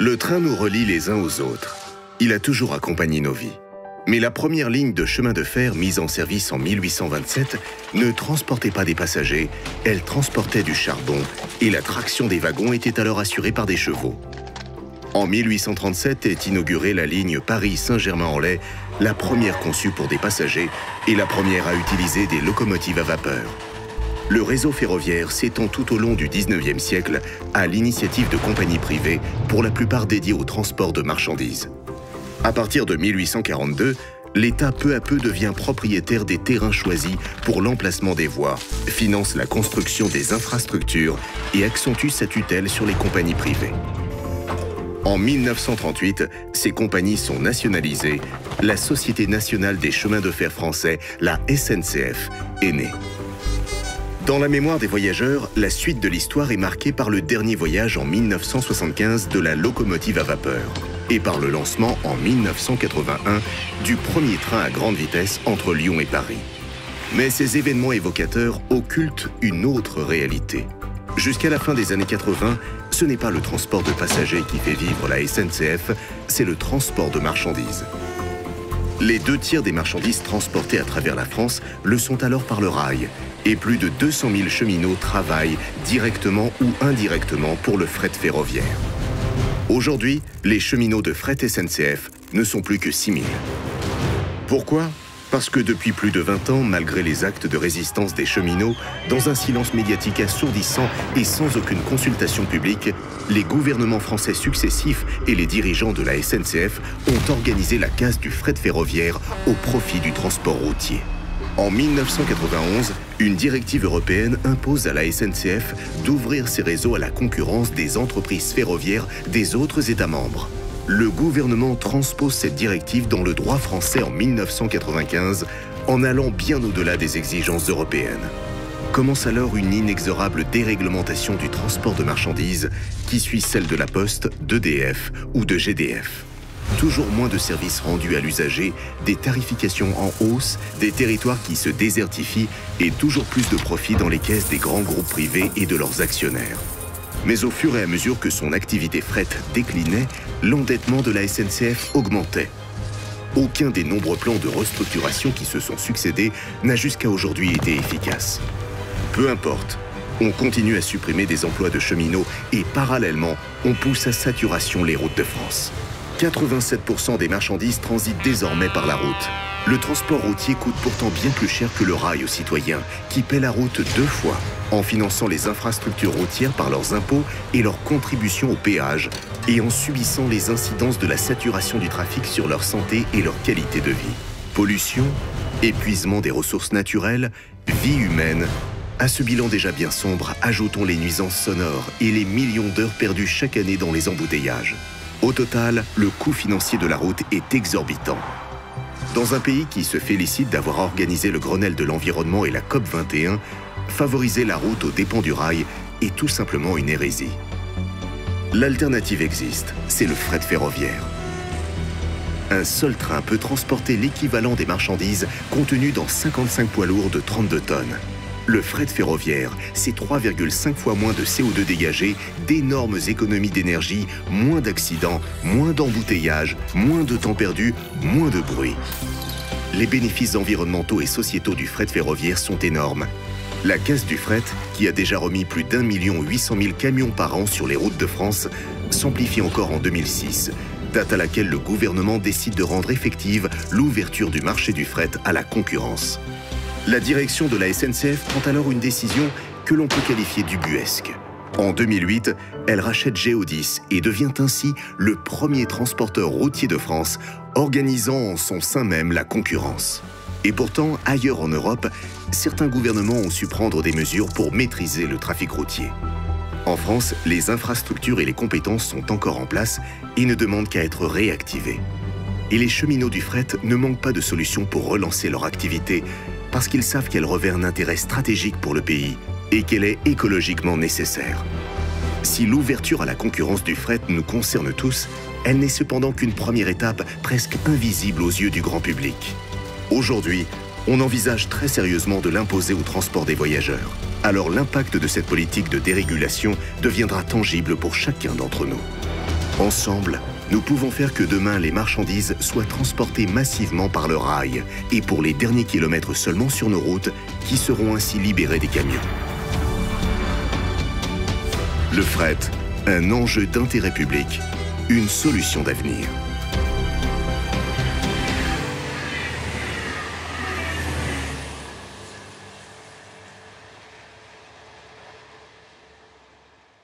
Le train nous relie les uns aux autres. Il a toujours accompagné nos vies. Mais la première ligne de chemin de fer mise en service en 1827 ne transportait pas des passagers, elle transportait du charbon et la traction des wagons était alors assurée par des chevaux. En 1837 est inaugurée la ligne Paris-Saint-Germain-en-Laye, la première conçue pour des passagers et la première à utiliser des locomotives à vapeur. Le réseau ferroviaire s'étend tout au long du 19e siècle à l'initiative de compagnies privées, pour la plupart dédiées au transport de marchandises. À partir de 1842, l'État peu à peu devient propriétaire des terrains choisis pour l'emplacement des voies, finance la construction des infrastructures et accentue sa tutelle sur les compagnies privées. En 1938, ces compagnies sont nationalisées. La Société nationale des chemins de fer français, la SNCF, est née. Dans la mémoire des voyageurs, la suite de l'histoire est marquée par le dernier voyage en 1975 de la locomotive à vapeur et par le lancement en 1981 du premier train à grande vitesse entre Lyon et Paris. Mais ces événements évocateurs occultent une autre réalité. Jusqu'à la fin des années 80, ce n'est pas le transport de passagers qui fait vivre la SNCF, c'est le transport de marchandises. Les 2/3 des marchandises transportées à travers la France le sont alors par le rail, et plus de 200 000 cheminots travaillent directement ou indirectement pour le fret ferroviaire. Aujourd'hui, les cheminots de fret SNCF ne sont plus que 6 000. Pourquoi ? Parce que depuis plus de 20 ans, malgré les actes de résistance des cheminots, dans un silence médiatique assourdissant et sans aucune consultation publique, les gouvernements français successifs et les dirigeants de la SNCF ont organisé la casse du fret ferroviaire au profit du transport routier. En 1991, une directive européenne impose à la SNCF d'ouvrir ses réseaux à la concurrence des entreprises ferroviaires des autres États membres. Le gouvernement transpose cette directive dans le droit français en 1995, en allant bien au-delà des exigences européennes. Commence alors une inexorable déréglementation du transport de marchandises qui suit celle de la Poste, d'EDF ou de GDF. Toujours moins de services rendus à l'usager, des tarifications en hausse, des territoires qui se désertifient et toujours plus de profits dans les caisses des grands groupes privés et de leurs actionnaires. Mais au fur et à mesure que son activité fret déclinait, l'endettement de la SNCF augmentait. Aucun des nombreux plans de restructuration qui se sont succédés n'a jusqu'à aujourd'hui été efficace. Peu importe, on continue à supprimer des emplois de cheminots et parallèlement, on pousse à saturation les routes de France. 87% des marchandises transitent désormais par la route. Le transport routier coûte pourtant bien plus cher que le rail aux citoyens, qui paient la route 2 fois, en finançant les infrastructures routières par leurs impôts et leurs contributions au péage, et en subissant les incidences de la saturation du trafic sur leur santé et leur qualité de vie. Pollution, épuisement des ressources naturelles, vie humaine. À ce bilan déjà bien sombre, ajoutons les nuisances sonores et les millions d'heures perdues chaque année dans les embouteillages. Au total, le coût financier de la route est exorbitant. Dans un pays qui se félicite d'avoir organisé le Grenelle de l'environnement et la COP21, favoriser la route aux dépens du rail est tout simplement une hérésie. L'alternative existe, c'est le fret ferroviaire. Un seul train peut transporter l'équivalent des marchandises contenues dans 55 poids lourds de 32 tonnes. Le fret ferroviaire, c'est 3,5 fois moins de CO2 dégagé, d'énormes économies d'énergie, moins d'accidents, moins d'embouteillages, moins de temps perdu, moins de bruit. Les bénéfices environnementaux et sociétaux du fret ferroviaire sont énormes. La caisse du fret, qui a déjà remis plus d'1 800 000 camions par an sur les routes de France, s'amplifie encore en 2006, date à laquelle le gouvernement décide de rendre effective l'ouverture du marché du fret à la concurrence. La direction de la SNCF prend alors une décision que l'on peut qualifier d'ubuesque. En 2008, elle rachète Géodis et devient ainsi le premier transporteur routier de France, organisant en son sein même la concurrence. Et pourtant, ailleurs en Europe, certains gouvernements ont su prendre des mesures pour maîtriser le trafic routier. En France, les infrastructures et les compétences sont encore en place et ne demandent qu'à être réactivées. Et les cheminots du fret ne manquent pas de solutions pour relancer leur activité, parce qu'ils savent qu'elle revêt un intérêt stratégique pour le pays et qu'elle est écologiquement nécessaire. Si l'ouverture à la concurrence du fret nous concerne tous, elle n'est cependant qu'une première étape presque invisible aux yeux du grand public. Aujourd'hui, on envisage très sérieusement de l'imposer au transport des voyageurs. Alors l'impact de cette politique de dérégulation deviendra tangible pour chacun d'entre nous. Ensemble, nous pouvons faire que demain les marchandises soient transportées massivement par le rail et pour les derniers kilomètres seulement sur nos routes qui seront ainsi libérés des camions. Le fret, un enjeu d'intérêt public, une solution d'avenir.